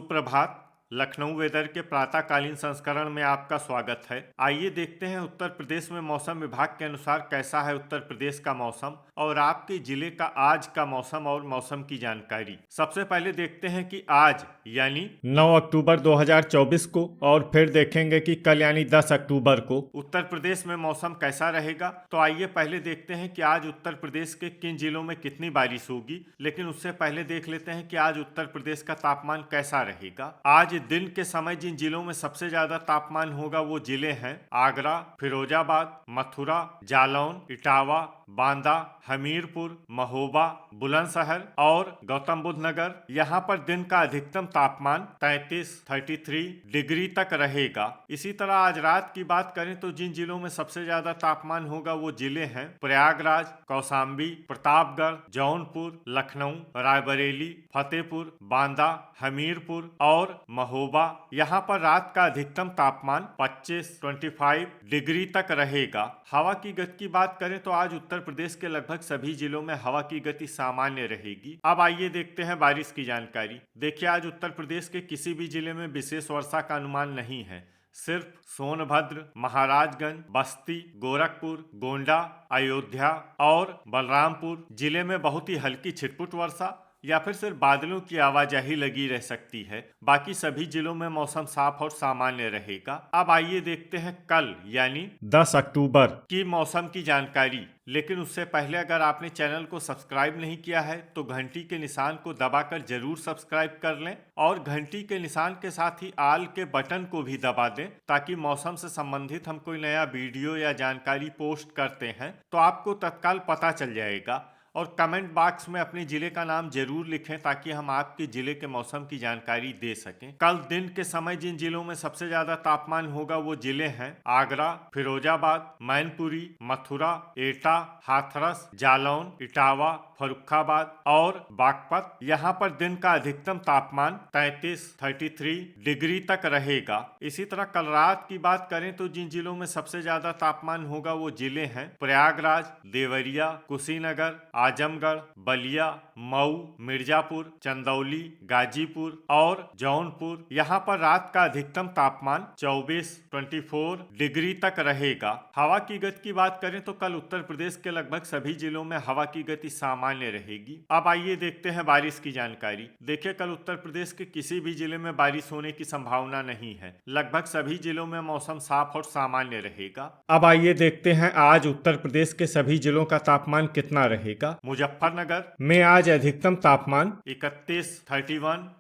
सुप्रभात। लखनऊ वेदर के प्रातःकालीन संस्करण में आपका स्वागत है। आइए देखते हैं उत्तर प्रदेश में मौसम विभाग के अनुसार कैसा है उत्तर प्रदेश का मौसम और आपके जिले का आज का मौसम और मौसम की जानकारी। सबसे पहले देखते हैं कि आज यानी 9 अक्टूबर 2024 को और फिर देखेंगे कि कल यानी 10 अक्टूबर को उत्तर प्रदेश में मौसम कैसा रहेगा। तो आइए पहले देखते हैं कि आज उत्तर प्रदेश के किन जिलों में कितनी बारिश होगी, लेकिन उससे पहले देख लेते हैं कि आज उत्तर प्रदेश का तापमान कैसा रहेगा। आज दिन के समय जिन जिलों में सबसे ज्यादा तापमान होगा वो जिले हैं आगरा, फिरोजाबाद, मथुरा, जालौन, इटावा, बांदा, हमीरपुर, महोबा, बुलंदशहर और गौतम बुद्ध नगर। यहाँ पर दिन का अधिकतम तापमान 33 डिग्री तक रहेगा। इसी तरह आज रात की बात करें तो जिन जिलों में सबसे ज्यादा तापमान होगा वो जिले हैं प्रयागराज, कौशाम्बी, प्रतापगढ़, जौनपुर, लखनऊ, रायबरेली, फतेहपुर, बांदा, हमीरपुर और महोबा। यहाँ पर रात का अधिकतम तापमान 25 डिग्री तक रहेगा। हवा की गति की बात करें तो आज उत्तर प्रदेश के लगभग सभी जिलों में हवा की गति सामान्य रहेगी। अब आइए देखते हैं बारिश की जानकारी। देखिए, आज उत्तर प्रदेश के किसी भी जिले में विशेष वर्षा का अनुमान नहीं है। सिर्फ सोनभद्र, महाराजगंज, बस्ती, गोरखपुर, गोंडा, अयोध्या और बलरामपुर जिले में बहुत ही हल्की छिटपुट वर्षा या फिर सिर्फ बादलों की आवाजाही लगी रह सकती है। बाकी सभी जिलों में मौसम साफ और सामान्य रहेगा। अब आइए देखते हैं कल यानी 10 अक्टूबर की मौसम की जानकारी। लेकिन उससे पहले अगर आपने चैनल को सब्सक्राइब नहीं किया है तो घंटी के निशान को दबाकर जरूर सब्सक्राइब कर लें और घंटी के निशान के साथ ही आल के बटन को भी दबा दें ताकि मौसम से संबंधित हम कोई नया वीडियो या जानकारी पोस्ट करते हैं तो आपको तत्काल पता चल जाएगा। और कमेंट बॉक्स में अपने जिले का नाम जरूर लिखें ताकि हम आपके जिले के मौसम की जानकारी दे सकें। कल दिन के समय जिन जिलों में सबसे ज्यादा तापमान होगा वो जिले हैं आगरा, फिरोजाबाद, मैनपुरी, मथुरा, एटा, हाथरस, जालौन, इटावा, फर्रुखाबाद और बागपत। यहाँ पर दिन का अधिकतम तापमान 33 डिग्री तक रहेगा। इसी तरह कल रात की बात करें तो जिन जिलों में सबसे ज्यादा तापमान होगा वो जिले हैं प्रयागराज, देवरिया, कुशीनगर, आजमगढ़, बलिया, मऊ, मिर्जापुर, चंदौली, गाजीपुर और जौनपुर। यहाँ पर रात का अधिकतम तापमान 24 डिग्री तक रहेगा। हवा की गति की बात करें तो कल उत्तर प्रदेश के लगभग सभी जिलों में हवा की गति सामान्य रहेगी। अब आइए देखते हैं बारिश की जानकारी। देखिए, कल उत्तर प्रदेश के किसी भी जिले में बारिश होने की संभावना नहीं है। लगभग सभी जिलों में मौसम साफ और सामान्य रहेगा। अब आइए देखते हैं आज उत्तर प्रदेश के सभी जिलों का तापमान कितना रहेगा। मुजफ्फरनगर में आज अधिकतम तापमान 31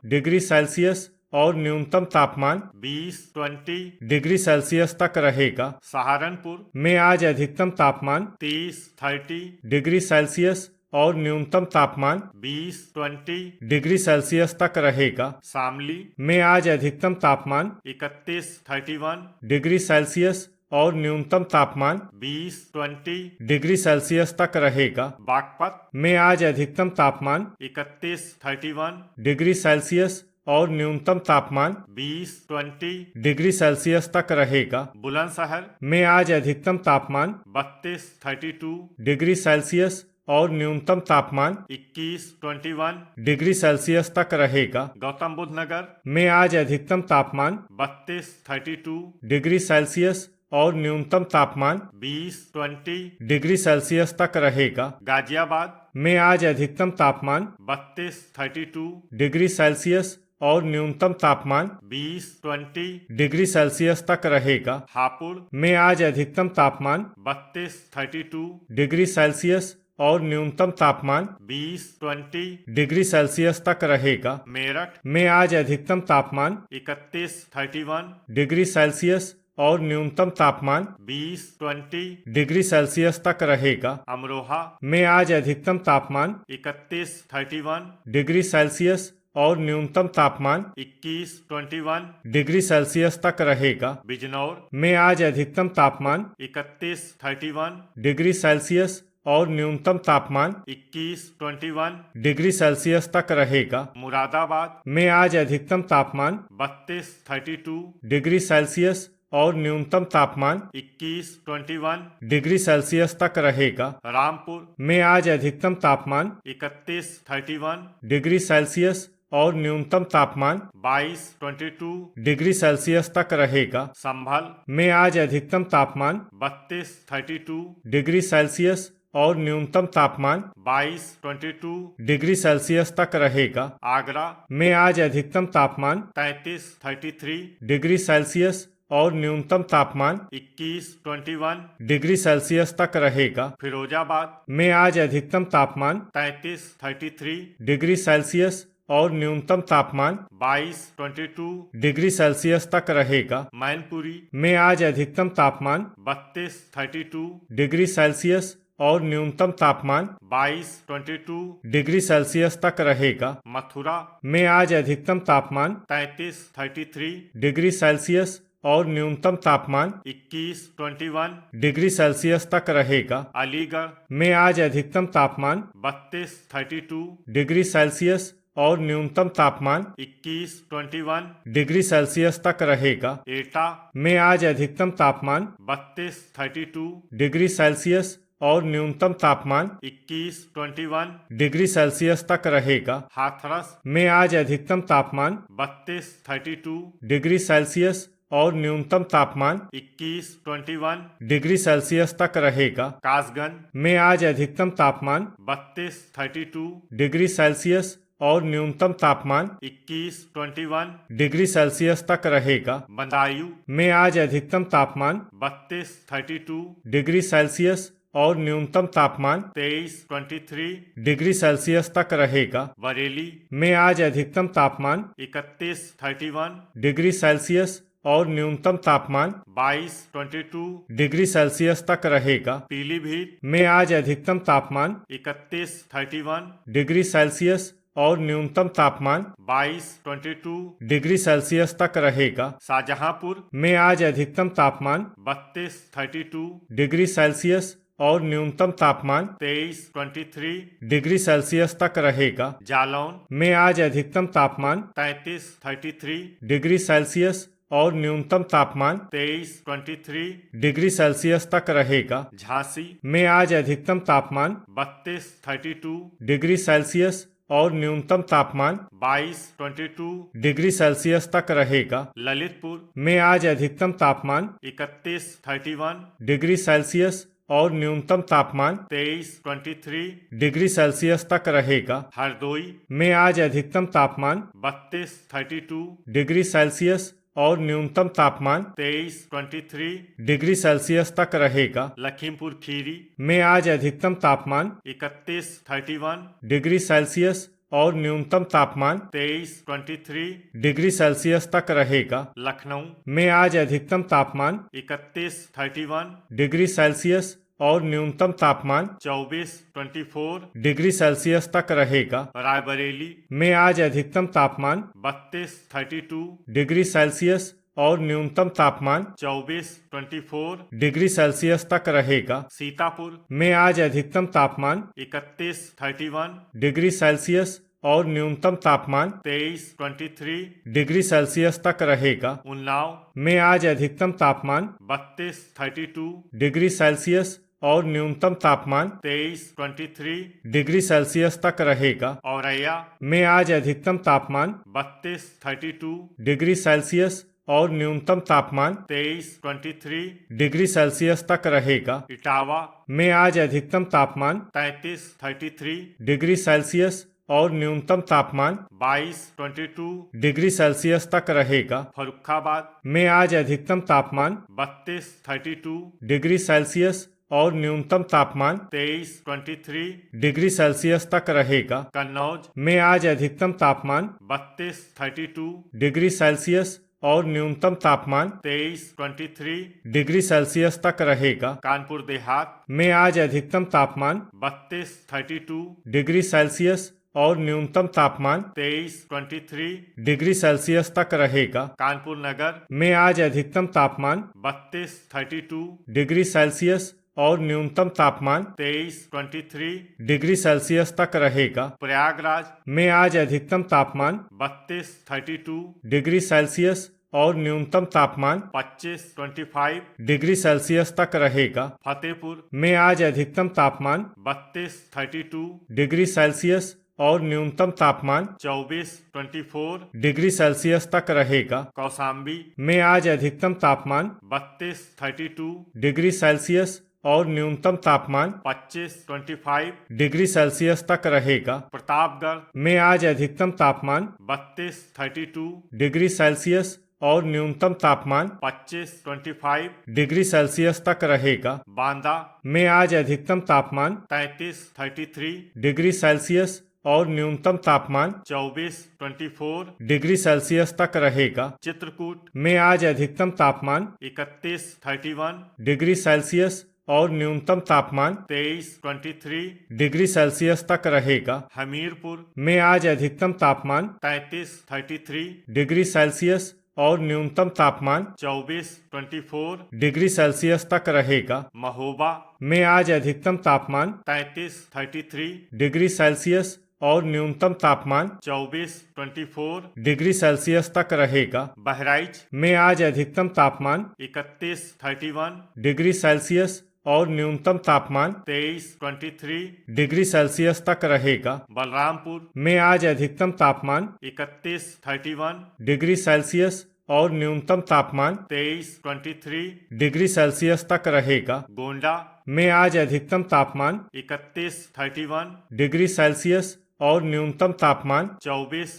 डिग्री सेल्सियस और न्यूनतम तापमान 20 डिग्री सेल्सियस तक रहेगा। सहारनपुर में आज अधिकतम तापमान 30 डिग्री सेल्सियस और न्यूनतम तापमान 20 डिग्री सेल्सियस तक रहेगा। शामली में आज अधिकतम तापमान 31 डिग्री सेल्सियस और न्यूनतम तापमान 20 डिग्री सेल्सियस तक रहेगा। बागपत में आज अधिकतम तापमान 31 डिग्री सेल्सियस और न्यूनतम तापमान 20 डिग्री सेल्सियस तक रहेगा। बुलंदशहर में आज अधिकतम तापमान 32 डिग्री सेल्सियस और न्यूनतम तापमान 21 डिग्री सेल्सियस तक रहेगा। गौतम बुद्ध नगर में आज अधिकतम तापमान 32 डिग्री सेल्सियस और न्यूनतम तापमान 20 डिग्री सेल्सियस तक रहेगा। गाजियाबाद में आज अधिकतम तापमान 32 डिग्री सेल्सियस और न्यूनतम तापमान 20 डिग्री सेल्सियस तक रहेगा। हापुड़ में आज अधिकतम तापमान 32 डिग्री सेल्सियस और न्यूनतम तापमान 20 डिग्री सेल्सियस तक रहेगा। मेरठ में आज अधिकतम तापमान 31 डिग्री सेल्सियस और न्यूनतम तापमान 20 डिग्री सेल्सियस तक रहेगा। अमरोहा में आज अधिकतम तापमान 31 डिग्री सेल्सियस और न्यूनतम तापमान 21 डिग्री सेल्सियस तक रहेगा। बिजनौर में आज अधिकतम तापमान 31 डिग्री सेल्सियस और न्यूनतम तापमान 21 डिग्री सेल्सियस तक रहेगा। मुरादाबाद में आज अधिकतम तापमान 32 डिग्री सेल्सियस और न्यूनतम तापमान 21 डिग्री सेल्सियस तक रहेगा। रामपुर में आज अधिकतम तापमान 31 डिग्री सेल्सियस और न्यूनतम तापमान 22-22 डिग्री सेल्सियस तक रहेगा। संभल में आज अधिकतम तापमान 32-32 डिग्री सेल्सियस और न्यूनतम तापमान 22-22 डिग्री सेल्सियस तक रहेगा। आगरा में आज अधिकतम तापमान 33-33 डिग्री सेल्सियस और न्यूनतम तापमान 21-21 डिग्री सेल्सियस तक रहेगा। फिरोजाबाद में आज अधिकतम तापमान 33-33 डिग्री सेल्सियस और न्यूनतम तापमान 22-22 डिग्री सेल्सियस तक रहेगा। मैनपुरी में आज अधिकतम तापमान 32-32 डिग्री सेल्सियस और न्यूनतम तापमान 22-22 डिग्री सेल्सियस तक रहेगा। मथुरा में आज अधिकतम तापमान 33-33 डिग्री सेल्सियस और न्यूनतम तापमान 21-21 डिग्री सेल्सियस तक रहेगा। अलीगढ़ में आज अधिकतम तापमान 32-32 डिग्री सेल्सियस और न्यूनतम तापमान 21-21 डिग्री सेल्सियस तक रहेगा। एटा में आज अधिकतम तापमान 32-32 डिग्री सेल्सियस और न्यूनतम तापमान 21-21 डिग्री सेल्सियस तक रहेगा। हाथरस में आज अधिकतम तापमान 32-32 डिग्री सेल्सियस और न्यूनतम तापमान 21-21 डिग्री सेल्सियस तक रहेगा। कासगंज में आज अधिकतम तापमान 32-32 डिग्री सेल्सियस और न्यूनतम तापमान 21-21 डिग्री सेल्सियस तक रहेगा। बदायूं में आज अधिकतम तापमान 32-32 डिग्री सेल्सियस और न्यूनतम तापमान 23-23 डिग्री सेल्सियस तक रहेगा। बरेली में आज अधिकतम तापमान 31-31 डिग्री सेल्सियस और न्यूनतम तापमान 22-22 डिग्री सेल्सियस तक रहेगा। पीलीभीत में आज अधिकतम तापमान 31-31 डिग्री सेल्सियस और न्यूनतम तापमान 22-22 डिग्री सेल्सियस तक रहेगा। शाहजहांपुर में आज अधिकतम तापमान 32-32 डिग्री सेल्सियस और न्यूनतम तापमान 23-23 डिग्री सेल्सियस तक रहेगा। जालौन में आज अधिकतम तापमान 33-33 डिग्री सेल्सियस और न्यूनतम तापमान 23-23 डिग्री सेल्सियस तक रहेगा। झांसी में आज अधिकतम तापमान 32-32 डिग्री सेल्सियस और न्यूनतम तापमान 22-22 डिग्री सेल्सियस तक रहेगा। ललितपुर में आज अधिकतम तापमान 31-31 डिग्री सेल्सियस और न्यूनतम तापमान 23-23 डिग्री सेल्सियस तक रहेगा। हरदोई में आज अधिकतम तापमान 32-32 डिग्री सेल्सियस और न्यूनतम तापमान 23-23 डिग्री सेल्सियस तक रहेगा। लखीमपुर खीरी में आज अधिकतम तापमान 31-31 डिग्री सेल्सियस और न्यूनतम तापमान 23-23 डिग्री सेल्सियस तक रहेगा। लखनऊ में आज अधिकतम तापमान 31-31 डिग्री सेल्सियस और न्यूनतम तापमान 24-24 डिग्री सेल्सियस तक रहेगा। रायबरेली में आज अधिकतम तापमान 32-32 डिग्री सेल्सियस और न्यूनतम तापमान 24-24 डिग्री सेल्सियस तक रहेगा। सीतापुर में आज अधिकतम तापमान 31-31 डिग्री सेल्सियस और न्यूनतम तापमान 23-23 डिग्री सेल्सियस तक रहेगा। उन्नाव में आज अधिकतम तापमान 32-32 डिग्री सेल्सियस और न्यूनतम तापमान 23-23 डिग्री सेल्सियस तक रहेगा। औरैया में आज अधिकतम तापमान 32-32 डिग्री सेल्सियस और न्यूनतम तापमान 23-23 डिग्री सेल्सियस तक रहेगा। इटावा में आज अधिकतम तापमान 33-33 डिग्री सेल्सियस और न्यूनतम तापमान 22-22 डिग्री सेल्सियस तक रहेगा। फर्रुखाबाद में आज अधिकतम तापमान 32-32 डिग्री सेल्सियस और न्यूनतम तापमान 23-23 डिग्री सेल्सियस तक रहेगा। कन्नौज में आज अधिकतम तापमान 32-32 डिग्री सेल्सियस और न्यूनतम तापमान 23-23 डिग्री सेल्सियस तक रहेगा। कानपुर देहात में आज अधिकतम तापमान 32-32 डिग्री सेल्सियस और न्यूनतम तापमान 23-23 डिग्री सेल्सियस तक रहेगा। कानपुर नगर में आज अधिकतम तापमान 32-32 डिग्री सेल्सियस और न्यूनतम तापमान 23-23 डिग्री सेल्सियस तक रहेगा। प्रयागराज में आज अधिकतम तापमान 32-32 डिग्री सेल्सियस और न्यूनतम तापमान 25-25 डिग्री सेल्सियस तक रहेगा। फतेहपुर में आज अधिकतम तापमान 32-32 डिग्री सेल्सियस और न्यूनतम तापमान 24 डिग्री सेल्सियस तक रहेगा। कौशाम्बी में आज अधिकतम तापमान 32 डिग्री सेल्सियस और न्यूनतम तापमान 25 डिग्री सेल्सियस तक रहेगा। प्रतापगढ़ में आज अधिकतम तापमान 32 डिग्री सेल्सियस और न्यूनतम तापमान 25 डिग्री सेल्सियस तक रहेगा। बांदा में आज अधिकतम तापमान 33 डिग्री सेल्सियस और न्यूनतम तापमान 24 डिग्री सेल्सियस तक रहेगा। चित्रकूट में आज अधिकतम तापमान 31 डिग्री सेल्सियस और न्यूनतम तापमान 23 डिग्री सेल्सियस तक रहेगा। हमीरपुर में आज अधिकतम तापमान 33 डिग्री सेल्सियस और न्यूनतम तापमान 24 डिग्री सेल्सियस तक रहेगा। महोबा में आज अधिकतम तापमान 33 डिग्री सेल्सियस और न्यूनतम तापमान 24 डिग्री सेल्सियस तक रहेगा। बहराइच में आज अधिकतम तापमान 31 डिग्री सेल्सियस और न्यूनतम तापमान 23 डिग्री सेल्सियस तक रहेगा। बलरामपुर में आज अधिकतम तापमान 31 डिग्री सेल्सियस और न्यूनतम तापमान 23 डिग्री सेल्सियस तक रहेगा। गोंडा में आज अधिकतम तापमान 31 डिग्री सेल्सियस और न्यूनतम तापमान 24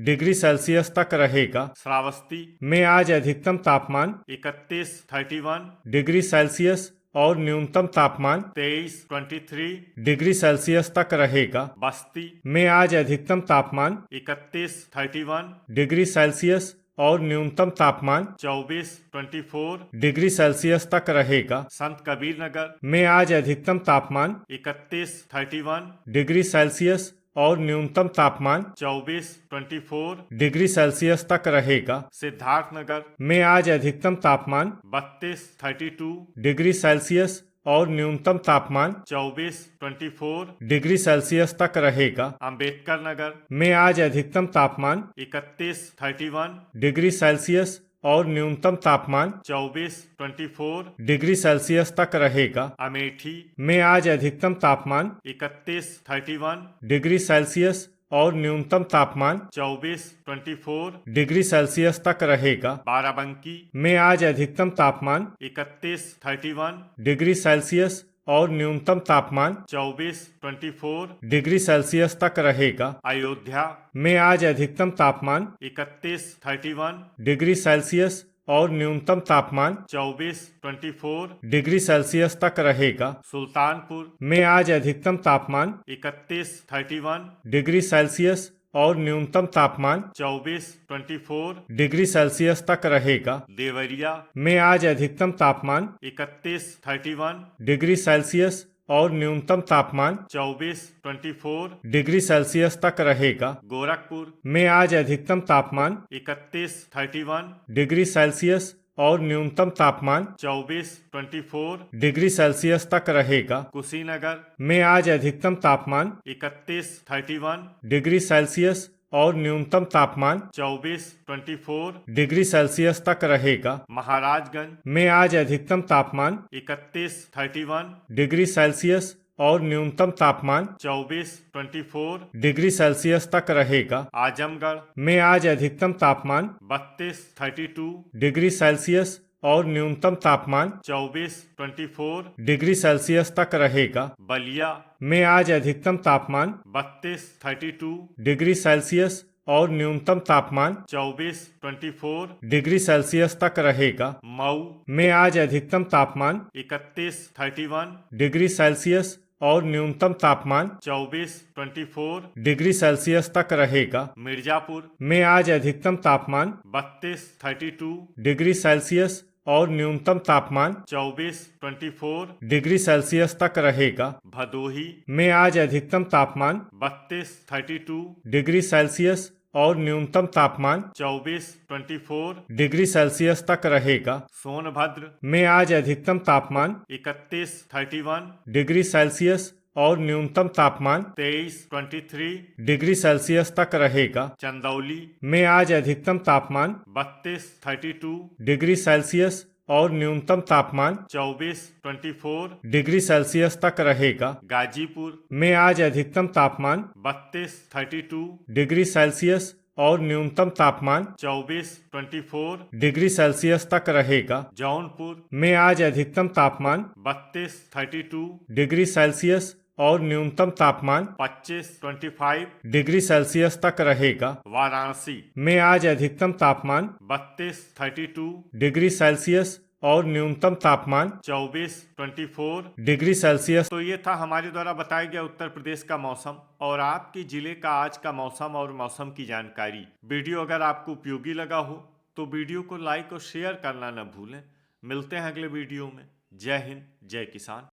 डिग्री सेल्सियस तक रहेगा। श्रावस्ती में आज अधिकतम तापमान 31 डिग्री सेल्सियस और न्यूनतम तापमान 23 डिग्री सेल्सियस तक रहेगा। बस्ती में आज अधिकतम तापमान 31 डिग्री सेल्सियस और न्यूनतम तापमान 24 डिग्री सेल्सियस तक रहेगा। संत कबीर नगर में आज अधिकतम तापमान 31 डिग्री सेल्सियस और न्यूनतम तापमान 24 डिग्री सेल्सियस तक रहेगा। सिद्धार्थनगर में आज अधिकतम तापमान 32 डिग्री सेल्सियस और न्यूनतम तापमान 24 डिग्री सेल्सियस तक रहेगा। अंबेडकर नगर में आज अधिकतम तापमान 31 डिग्री सेल्सियस और न्यूनतम तापमान 24 डिग्री सेल्सियस तक रहेगा। अमेठी में आज अधिकतम तापमान 31 डिग्री सेल्सियस और न्यूनतम तापमान 24 डिग्री सेल्सियस तक रहेगा। बाराबंकी में आज अधिकतम तापमान 31 डिग्री सेल्सियस और न्यूनतम तापमान 24 डिग्री सेल्सियस तक रहेगा। अयोध्या में आज अधिकतम तापमान 31 डिग्री सेल्सियस और न्यूनतम तापमान 24 डिग्री सेल्सियस तक रहेगा। सुल्तानपुर में आज अधिकतम तापमान 31 डिग्री सेल्सियस और न्यूनतम तापमान 24 डिग्री सेल्सियस तक रहेगा। देवरिया में आज अधिकतम तापमान 31 डिग्री सेल्सियस और न्यूनतम तापमान 24 डिग्री सेल्सियस तक रहेगा। गोरखपुर में आज अधिकतम तापमान 31 डिग्री सेल्सियस और न्यूनतम तापमान 24 डिग्री सेल्सियस तक रहेगा। कुशीनगर में आज अधिकतम तापमान 31 डिग्री सेल्सियस और न्यूनतम तापमान 24 डिग्री सेल्सियस तक रहेगा। महाराजगंज में आज अधिकतम तापमान 31 डिग्री सेल्सियस और न्यूनतम तापमान 24 डिग्री सेल्सियस तक रहेगा। आजमगढ़ में आज अधिकतम तापमान 32 डिग्री सेल्सियस और न्यूनतम तापमान 24 डिग्री सेल्सियस तक रहेगा। बलिया में आज अधिकतम तापमान 32 डिग्री सेल्सियस और न्यूनतम तापमान 24 डिग्री सेल्सियस तक रहेगा। मऊ में आज अधिकतम तापमान 31 डिग्री सेल्सियस और न्यूनतम तापमान 24 डिग्री सेल्सियस तक रहेगा। मिर्जापुर में आज अधिकतम तापमान 32 डिग्री सेल्सियस और न्यूनतम तापमान 24 डिग्री सेल्सियस तक रहेगा। भदोही में आज अधिकतम तापमान 32 डिग्री सेल्सियस और न्यूनतम तापमान 24 डिग्री सेल्सियस तक रहेगा। सोनभद्र में आज अधिकतम तापमान 31 डिग्री सेल्सियस और न्यूनतम तापमान 23 डिग्री सेल्सियस तक रहेगा। चंदौली में आज अधिकतम तापमान 32 डिग्री सेल्सियस और न्यूनतम तापमान 24 डिग्री सेल्सियस तक रहेगा। गाजीपुर में आज अधिकतम तापमान 32 डिग्री सेल्सियस और न्यूनतम तापमान 24 डिग्री सेल्सियस तक रहेगा। जौनपुर में आज अधिकतम तापमान 32 डिग्री सेल्सियस और न्यूनतम तापमान 25 डिग्री सेल्सियस तक रहेगा। वाराणसी में आज अधिकतम तापमान 32 डिग्री सेल्सियस और न्यूनतम तापमान 24 डिग्री सेल्सियस। तो ये था हमारे द्वारा बताया गया उत्तर प्रदेश का मौसम और आपके जिले का आज का मौसम और मौसम की जानकारी। वीडियो अगर आपको उपयोगी लगा हो तो वीडियो को लाइक और शेयर करना न भूलें। मिलते हैं अगले वीडियो में। जय हिंद, जय किसान।